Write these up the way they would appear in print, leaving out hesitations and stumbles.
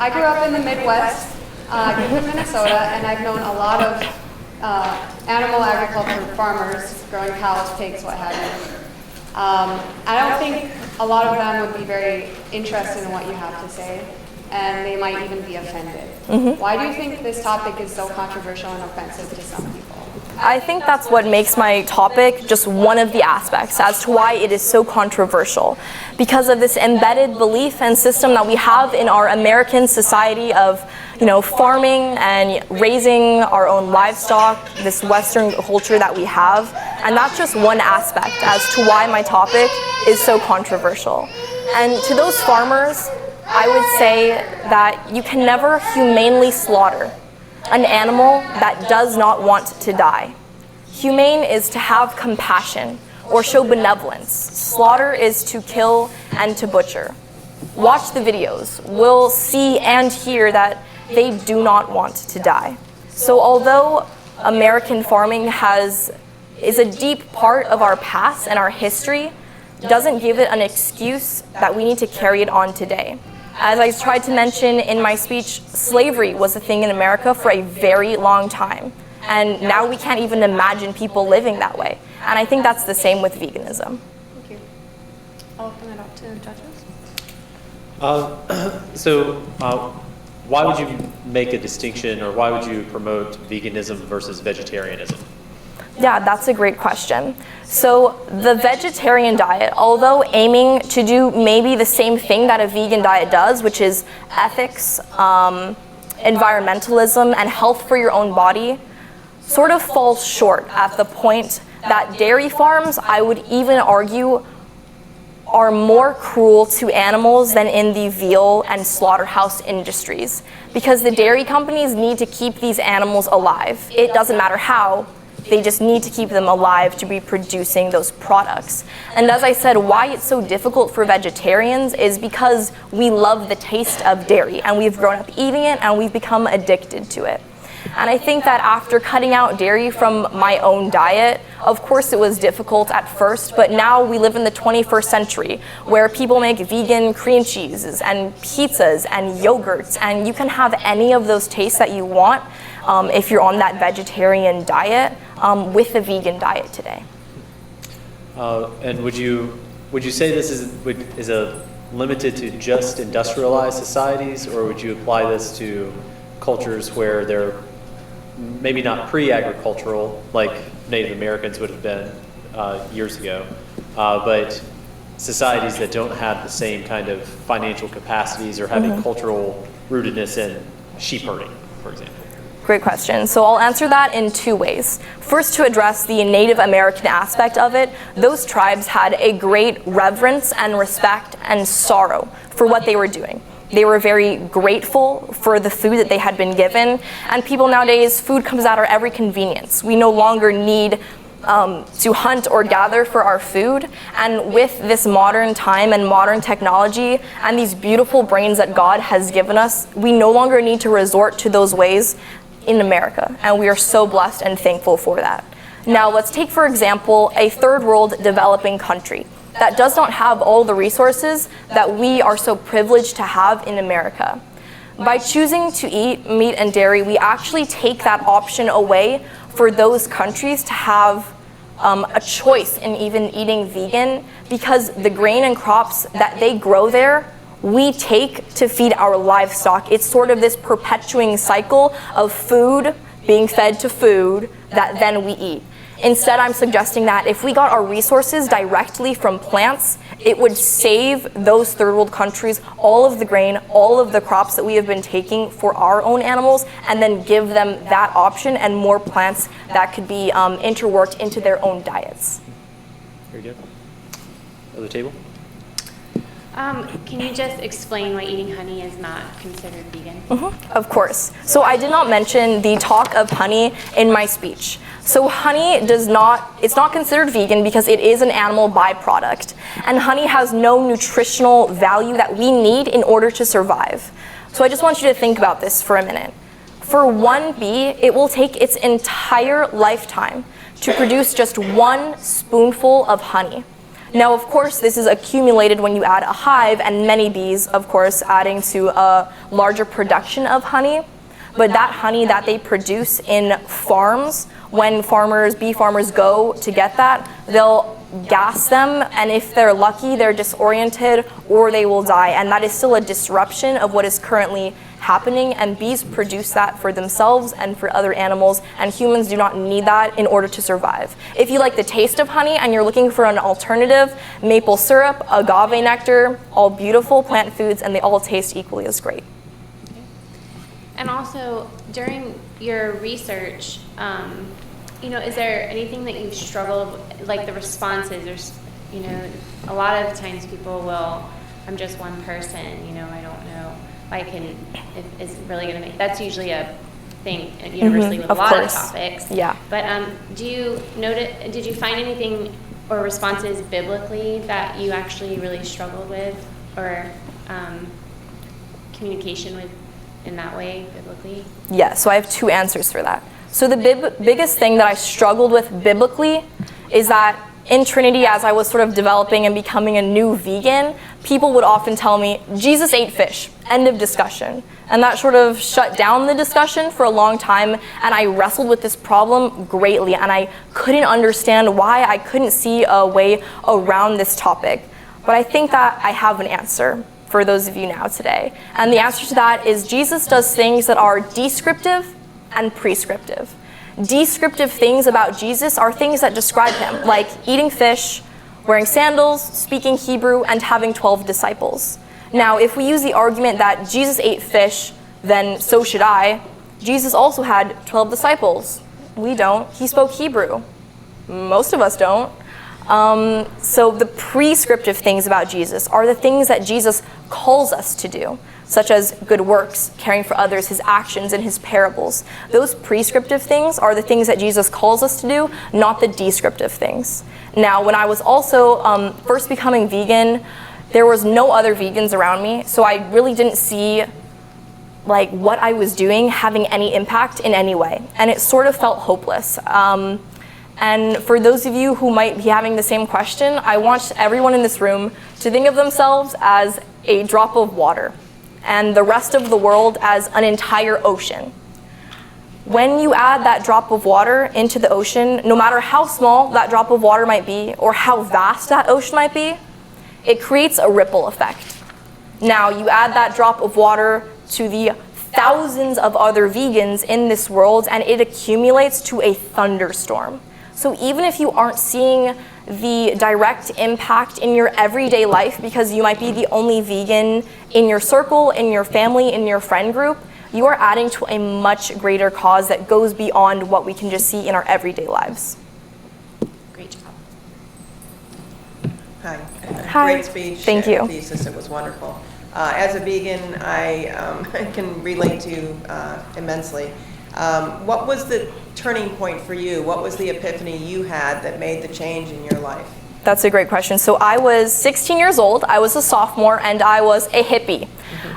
I grew up in the Midwest, I grew up in Minnesota, and I've known a lot of animal agriculture farmers growing cows, pigs, what have you. I don't think a lot of them would be very interested in what you have to say, and they might even be offended. Why do you think this topic is so controversial and offensive to some people? I think that's what makes my topic just one of the aspects as to why it is so controversial. Because of this embedded belief and system that we have in our American society of, farming and raising our own livestock, this Western culture that we have. And that's just one aspect as to why my topic is so controversial. And to those farmers, I would say that you can never humanely slaughter an animal that does not want to die. Humane is to have compassion or show benevolence. Slaughter is to kill and to butcher. Watch the videos. We'll see and hear that they do not want to die. So although American farming is a deep part of our past and our history, doesn't give it an excuse that we need to carry it on today. As I tried to mention in my speech, slavery was a thing in America for a very long time. And now we can't even imagine people living that way. And I think that's the same with veganism. Thank you. I'll open it up to judges. Why would you make a distinction, or why would you promote veganism versus vegetarianism? Yeah, that's a great question. So the vegetarian diet, although aiming to do maybe the same thing that a vegan diet does, which is ethics, environmentalism, and health for your own body, sort of falls short at the point that dairy farms, I would even argue, are more cruel to animals than in the veal and slaughterhouse industries. Because the dairy companies need to keep these animals alive. It doesn't matter how. They just need to keep them alive to be producing those products. And as I said, why it's so difficult for vegetarians is because we love the taste of dairy and we've grown up eating it and we've become addicted to it. And I think that after cutting out dairy from my own diet, of course it was difficult at first, but now we live in the 21st century where people make vegan cream cheeses and pizzas and yogurts, and you can have any of those tastes that you want if you're on that vegetarian diet with the vegan diet today. And would you say this is limited to just industrialized societies, or would you apply this to cultures where they're maybe not pre-agricultural, like Native Americans would have been years ago, but societies that don't have the same kind of financial capacities or having cultural rootedness in sheep herding, for example? Great question. So I'll answer that in two ways. First, to address the Native American aspect of it, those tribes had a great reverence and respect and sorrow for what they were doing. They were very grateful for the food that they had been given, and people nowadays, food comes at our every convenience. We no longer need to hunt or gather for our food, and with this modern time and modern technology and these beautiful brains that God has given us, we no longer need to resort to those ways in America, and we are so blessed and thankful for that. Now let's take, for example, a third world developing country that does not have all the resources that we are so privileged to have in America. By choosing to eat meat and dairy, we actually take that option away for those countries to have a choice in even eating vegan, because the grain and crops that they grow there, we take to feed our livestock. It's sort of this perpetuating cycle of food being fed to food that then we eat. Instead, I'm suggesting that if we got our resources directly from plants, it would save those third world countries all of the grain, all of the crops that we have been taking for our own animals, and then give them that option and more plants that could be interworked into their own diets. Very good. Other table? Can you just explain why eating honey is not considered vegan? Of course. So I did not mention the talk of honey in my speech. So honey it's not considered vegan because it is an animal byproduct. And honey has no nutritional value that we need in order to survive. So I just want you to think about this for a minute. For one bee, it will take its entire lifetime to produce just one spoonful of honey. Now, of course, this is accumulated when you add a hive and many bees, of course, adding to a larger production of honey. But that honey that they produce in farms, when bee farmers go to get that, they'll gas them, and if they're lucky, they're disoriented or they will die. And that is still a disruption of what is currently happening, and bees produce that for themselves and for other animals, and humans do not need that in order to survive. If you like the taste of honey and you're looking for an alternative, maple syrup, agave nectar, all beautiful plant foods, and they all taste equally as great. And also, during your research, is there anything that you've struggled, like the responses, a lot of times people will, I'm just one person, I don't know if it's really going to make, that's usually a thing universally with a lot of topics. Yeah. But did you find anything or responses biblically that you actually really struggled with, or communication with in that way biblically? Yeah, so I have two answers for that. So the biggest thing that I struggled with biblically is that in Trinity, as I was sort of developing and becoming a new vegan, people would often tell me, Jesus ate fish, end of discussion. And that sort of shut down the discussion for a long time, and I wrestled with this problem greatly, and I couldn't understand why I couldn't see a way around this topic. But I think that I have an answer for those of you now today. And the answer to that is Jesus does things that are descriptive and prescriptive. Descriptive things about Jesus are things that describe him, like eating fish, wearing sandals, speaking Hebrew, and having 12 disciples. Now, if we use the argument that Jesus ate fish, then so should I. Jesus also had 12 disciples. We don't. He spoke Hebrew. Most of us don't. So the prescriptive things about Jesus are the things that Jesus calls us to do, such as good works, caring for others, his actions, and his parables. Those prescriptive things are the things that Jesus calls us to do, not the descriptive things. Now, when I was also first becoming vegan, there was no other vegans around me, so I really didn't see what I was doing having any impact in any way, and it sort of felt hopeless. And for those of you who might be having the same question, I want everyone in this room to think of themselves as a drop of water and the rest of the world as an entire ocean. When you add that drop of water into the ocean, no matter how small that drop of water might be or how vast that ocean might be, it creates a ripple effect. Now, you add that drop of water to the thousands of other vegans in this world, and it accumulates to a thunderstorm. So even if you aren't seeing the direct impact in your everyday life because you might be the only vegan in your circle, in your family, in your friend group, you are adding to a much greater cause that goes beyond what we can just see in our everyday lives. Great job. Hi. Hi. Great speech. Thank you. Thesis, it was wonderful. As a vegan, I can relate to you immensely. What was the turning point for you? What was the epiphany you had that made the change in your life? That's a great question. So I was 16 years old, I was a sophomore, and I was a hippie.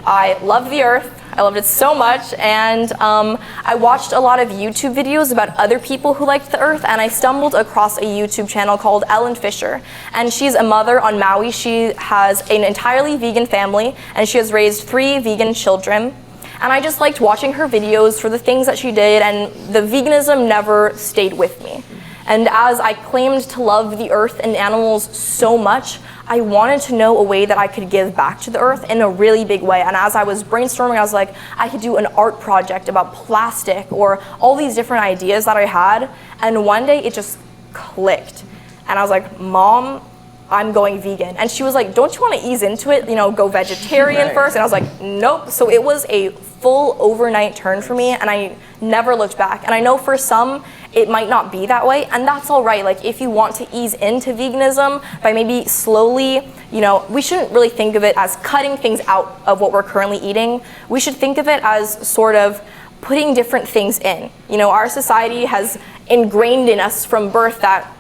I loved the earth, I loved it so much, and I watched a lot of YouTube videos about other people who liked the earth, and I stumbled across a YouTube channel called Ellen Fisher, and she's a mother on Maui. She has an entirely vegan family, and she has raised 3 vegan children. And I just liked watching her videos for the things that she did, and the veganism never stayed with me. And as I claimed to love the earth and animals so much, I wanted to know a way that I could give back to the earth in a really big way. And as I was brainstorming, I was like, I could do an art project about plastic or all these different ideas that I had. And one day it just clicked. And I was like, Mom, I'm going vegan. And she was like, don't you want to ease into it, go vegetarian first? And I was like, nope. So it was a full overnight turn for me, and I never looked back. And I know for some, it might not be that way, and that's all right. If you want to ease into veganism by maybe slowly, we shouldn't really think of it as cutting things out of what we're currently eating. We should think of it as sort of putting different things in. Our society has ingrained in us from birth that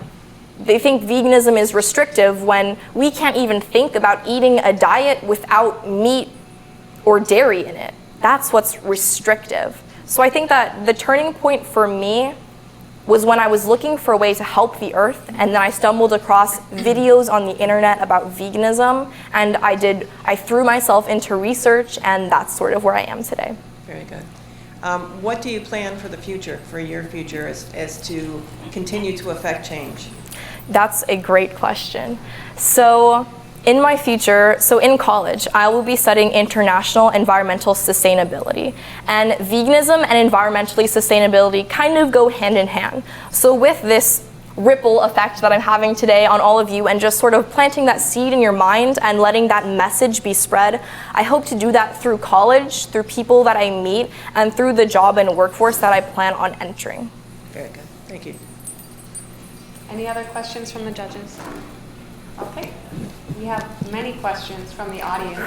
they think veganism is restrictive when we can't even think about eating a diet without meat or dairy in it. That's what's restrictive. So I think that the turning point for me was when I was looking for a way to help the earth, and then I stumbled across videos on the internet about veganism, and I threw myself into research, and that's sort of where I am today. Very good. What do you plan for the future, for your future, as to continue to affect change? That's a great question. So in my future, so in college, I will be studying international environmental sustainability. And veganism and environmentally sustainability kind of go hand in hand. So with this ripple effect that I'm having today on all of you and just sort of planting that seed in your mind and letting that message be spread, I hope to do that through college, through people that I meet, and through the job and workforce that I plan on entering. Very good. Thank you. Any other questions from the judges? Okay. We have many questions from the audience.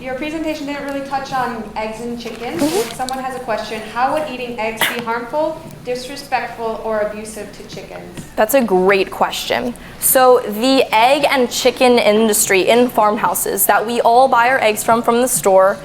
Your presentation didn't really touch on eggs and chicken. Someone has a question. How would eating eggs be harmful, disrespectful, or abusive to chickens? That's a great question. So the egg and chicken industry in farmhouses that we all buy our eggs from the store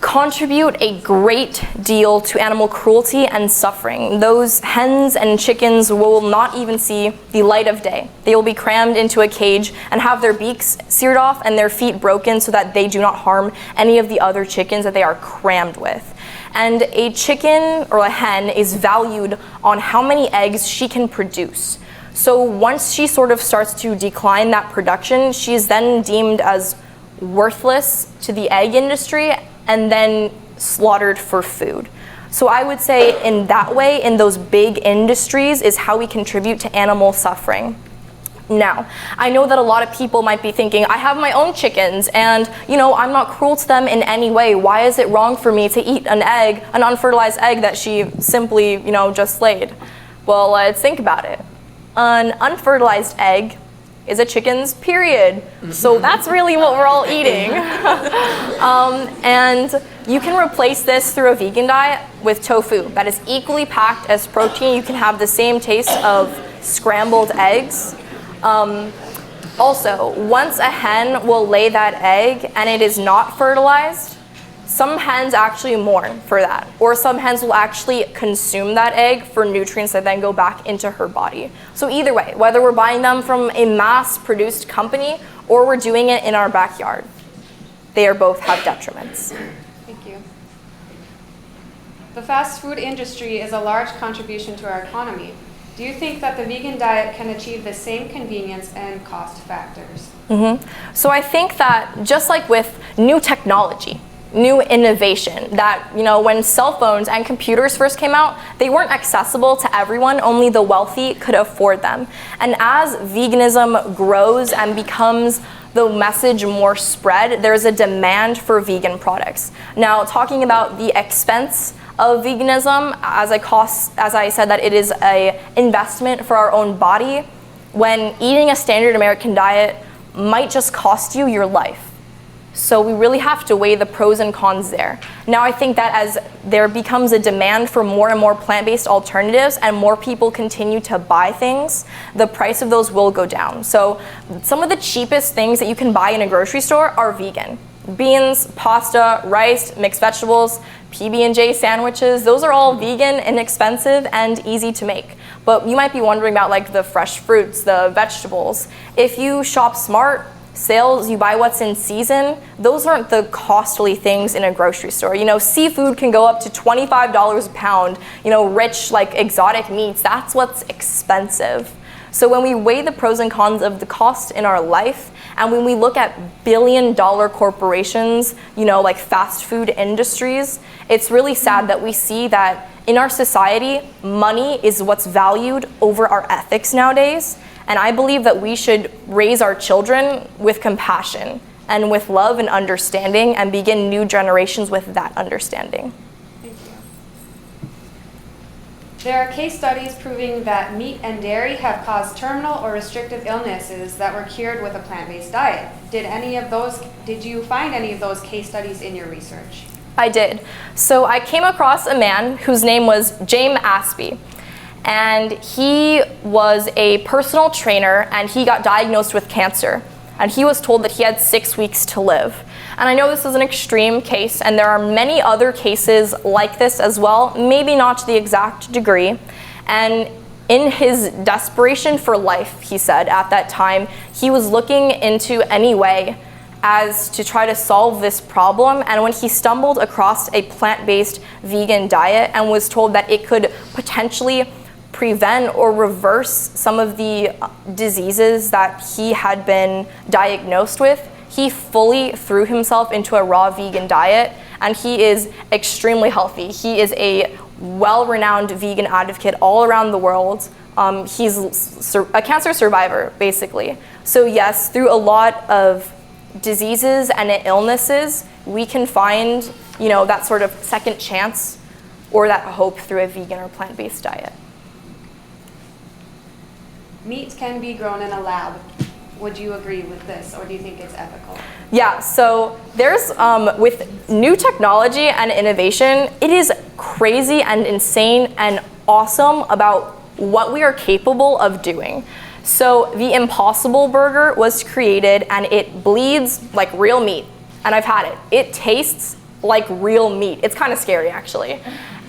contribute a great deal to animal cruelty and suffering. Those hens and chickens will not even see the light of day. They will be crammed into a cage and have their beaks seared off and their feet broken so that they do not harm any of the other chickens that they are crammed with. And a chicken or a hen is valued on how many eggs she can produce. So once she sort of starts to decline that production, she is then deemed as worthless to the egg industry and then slaughtered for food. So I would say in that way, in those big industries, is how we contribute to animal suffering. Now, I know that a lot of people might be thinking, I have my own chickens and, I'm not cruel to them in any way. Why is it wrong for me to eat an egg, an unfertilized egg that she simply, just laid? Well, let's think about it. An unfertilized egg is a chicken's period. So that's really what we're all eating. And you can replace this through a vegan diet with tofu that is equally packed as protein. You can have the same taste of scrambled eggs. Also, once a hen will lay that egg and it is not fertilized, some hens actually mourn for that, or some hens will actually consume that egg for nutrients that then go back into her body. So either way, whether we're buying them from a mass-produced company or we're doing it in our backyard, they are both have detriments. Thank you. The fast food industry is a large contribution to our economy. Do you think that the vegan diet can achieve the same convenience and cost factors? So I think that just like with new technology, new innovation, that when cell phones and computers first came out, they weren't accessible to everyone, only the wealthy could afford them. And as veganism grows and becomes the message more spread, there's a demand for vegan products. Now, talking about the expense of veganism, as I said that it is an investment for our own body, when eating a standard American diet might just cost you your life. So we really have to weigh the pros and cons there. Now I think that as there becomes a demand for more and more plant-based alternatives and more people continue to buy things, the price of those will go down. So some of the cheapest things that you can buy in a grocery store are vegan. Beans, pasta, rice, mixed vegetables, PB&J sandwiches, those are all vegan, inexpensive, and easy to make. But you might be wondering about like the fresh fruits, the vegetables. If you shop smart, sales, you buy what's in season, those aren't the costly things in a grocery store. Seafood can go up to $25 a pound, rich like exotic meats, that's what's expensive. So when we weigh the pros and cons of the cost in our life, and when we look at billion-dollar corporations, like fast food industries, it's really sad that we see that in our society, money is what's valued over our ethics nowadays. And I believe that we should raise our children with compassion and with love and understanding and begin new generations with that understanding. Thank you. There are case studies proving that meat and dairy have caused terminal or restrictive illnesses that were cured with a plant-based diet. Did you find any of those case studies in your research? I did. So I came across a man whose name was James Aspie. And he was a personal trainer and he got diagnosed with cancer. And he was told that he had 6 weeks to live. And I know this is an extreme case, and there are many other cases like this as well, maybe not to the exact degree. And in his desperation for life, he said at that time, he was looking into any way as to try to solve this problem. And when he stumbled across a plant-based vegan diet and was told that it could potentially prevent or reverse some of the diseases that he had been diagnosed with, he fully threw himself into a raw vegan diet, and he is extremely healthy. He is a well-renowned vegan advocate all around the world. He's a cancer survivor, basically. So yes, through a lot of diseases and illnesses, we can find, that sort of second chance or that hope through a vegan or plant-based diet. Meat can be grown in a lab. Would you agree with this, or do you think it's ethical? Yeah, so there's, with new technology and innovation, it is crazy and insane and awesome about what we are capable of doing. So the Impossible Burger was created, and it bleeds like real meat, and I've had it. It tastes like real meat. It's kind of scary, actually.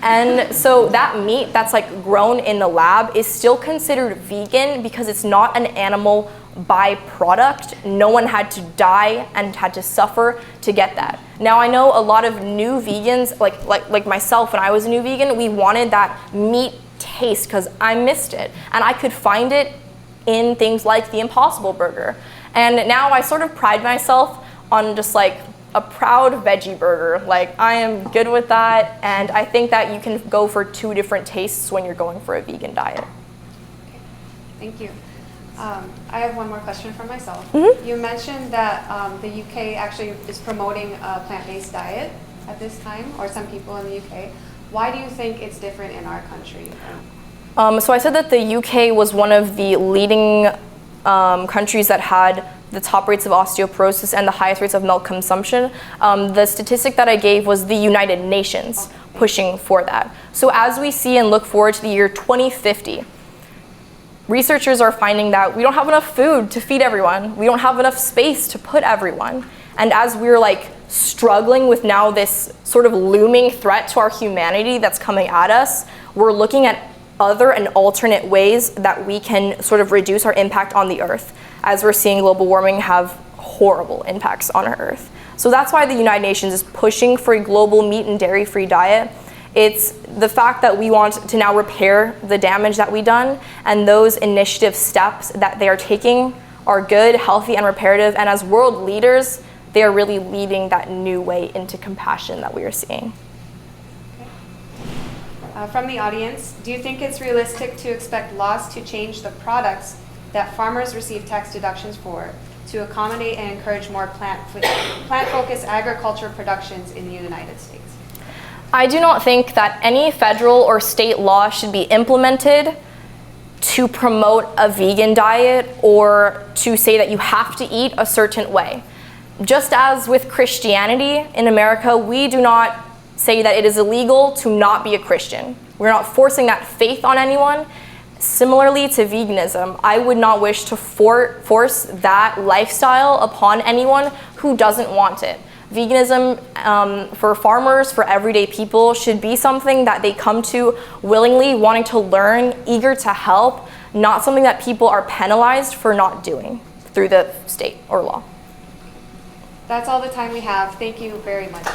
And so that meat that's like grown in the lab is still considered vegan because it's not an animal byproduct. No one had to die and had to suffer to get that. Now I know a lot of new vegans, like myself when I was a new vegan, we wanted that meat taste because I missed it. And I could find it in things like the Impossible Burger. And now I sort of pride myself on just like a proud veggie burger. Like, I am good with that, and I think that you can go for two different tastes when you're going for a vegan diet. Okay. Thank you. I have one more question for myself. Mm-hmm. You mentioned that the UK actually is promoting a plant-based diet at this time, or some people in the UK. Why do you think it's different in our country? So I said that the UK was one of the leading countries that had the top rates of osteoporosis and the highest rates of milk consumption. The statistic that I gave was the United Nations pushing for that. So as we see and look forward to the year 2050, researchers are finding that we don't have enough food to feed everyone. We don't have enough space to put everyone. And as we're like struggling with now this sort of looming threat to our humanity that's coming at us, we're looking at other and alternate ways that we can sort of reduce our impact on the earth, as we're seeing global warming have horrible impacts on our earth. So that's why the United Nations is pushing for a global meat and dairy-free diet. It's the fact that we want to now repair the damage that we've done, and those initiative steps that they are taking are good, healthy, and reparative, and as world leaders, they are really leading that new way into compassion that we are seeing. From the audience, do you think it's realistic to expect laws to change the products that farmers receive tax deductions for to accommodate and encourage more plant-focused agriculture productions in the United States? I do not think that any federal or state law should be implemented to promote a vegan diet or to say that you have to eat a certain way. Just as with Christianity in America, we do not say that it is illegal to not be a Christian. We're not forcing that faith on anyone. Similarly to veganism, I would not wish to force that lifestyle upon anyone who doesn't want it. Veganism for farmers, for everyday people, should be something that they come to willingly, wanting to learn, eager to help, not something that people are penalized for not doing through the state or law. That's all the time we have. Thank you very much.